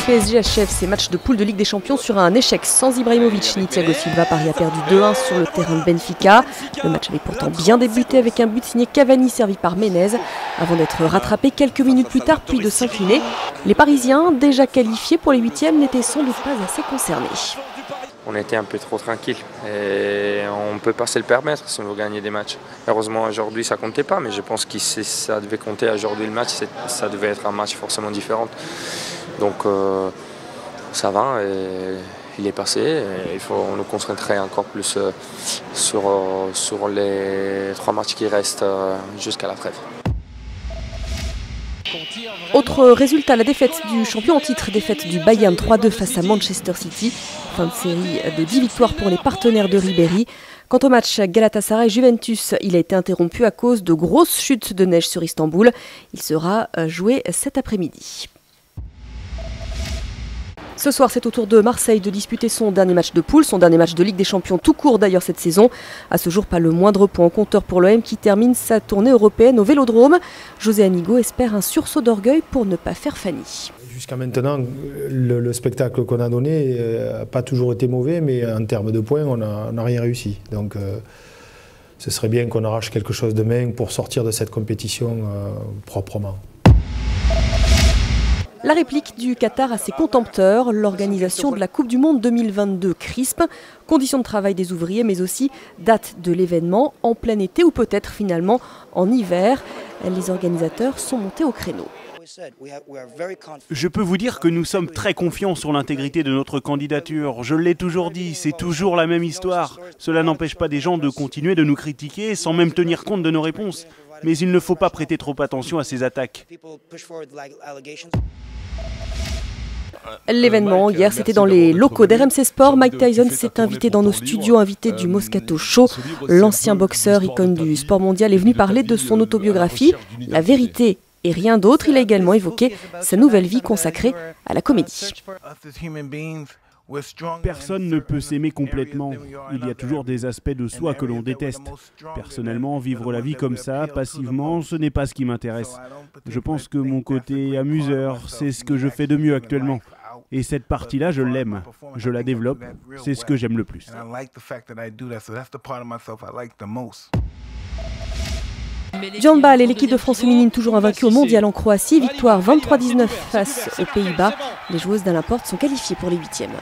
PSG achève ses matchs de poule de Ligue des Champions sur un échec sans Ibrahimovic ni Thiago Silva. Paris a perdu 2-1 sur le terrain de Benfica. Le match avait pourtant bien débuté avec un but signé Cavani servi par Menez avant d'être rattrapé quelques minutes plus tard puis de s'incliner. Les Parisiens, déjà qualifiés pour les huitièmes, n'étaient sans doute pas assez concernés. On était un peu trop tranquille et on ne peut pas se le permettre si on veut gagner des matchs. Heureusement aujourd'hui ça ne comptait pas, mais je pense que si ça devait compter aujourd'hui le match, ça devait être un match forcément différent. Donc ça va, et il est passé et il faut nous concentrer encore plus sur les 3 matchs qui restent jusqu'à la trêve. Autre résultat, la défaite du champion en titre, défaite du Bayern 3-2 face à Manchester City. Fin de série de 10 victoires pour les partenaires de Ribéry. Quant au match Galatasaray-Juventus, il a été interrompu à cause de grosses chutes de neige sur Istanbul. Il sera joué cet après-midi. Ce soir, c'est au tour de Marseille de disputer son dernier match de poule, son dernier match de Ligue des Champions tout court d'ailleurs cette saison. À ce jour, pas le moindre point en compteur pour l'OM qui termine sa tournée européenne au Vélodrome. José Anigo espère un sursaut d'orgueil pour ne pas faire Fanny. Jusqu'à maintenant, le spectacle qu'on a donné n'a pas toujours été mauvais, mais en termes de points, on n'a rien réussi. Donc ce serait bien qu'on arrache quelque chose demain pour sortir de cette compétition proprement. La réplique du Qatar à ses contempteurs, l'organisation de la Coupe du Monde 2022 crispe, conditions de travail des ouvriers mais aussi date de l'événement en plein été ou peut-être finalement en hiver. Les organisateurs sont montés au créneau. Je peux vous dire que nous sommes très confiants sur l'intégrité de notre candidature. Je l'ai toujours dit, c'est toujours la même histoire. Cela n'empêche pas des gens de continuer de nous critiquer sans même tenir compte de nos réponses. Mais il ne faut pas prêter trop attention à ces attaques. L'événement, hier, c'était dans les locaux d'RMC Sport. Mike Tyson s'est invité dans nos studios, invité du Moscato Show. L'ancien boxeur, icône du sport mondial, est venu parler de son autobiographie, La vérité et rien d'autre. Il a également évoqué sa nouvelle vie consacrée à la comédie. Personne ne peut s'aimer complètement. Il y a toujours des aspects de soi que l'on déteste. Personnellement, vivre la vie comme ça, passivement, ce n'est pas ce qui m'intéresse. Je pense que mon côté amuseur, c'est ce que je fais de mieux actuellement. Et cette partie-là, je l'aime. Je la développe. C'est ce que j'aime le plus. Du handball et l'équipe de France féminine toujours invaincue au mondial en Croatie. Victoire 23-19 face aux Pays-Bas. Les joueuses d'Alain Porte sont qualifiées pour les huitièmes.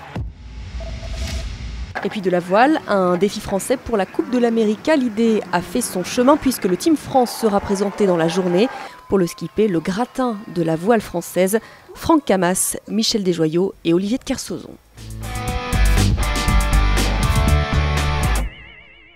Et puis de la voile, un défi français pour la Coupe de l'América. L'idée a fait son chemin puisque le Team France sera présenté dans la journée. Pour le skipper, le gratin de la voile française, Franck Camas, Michel Desjoyaux et Olivier de Kersauzon.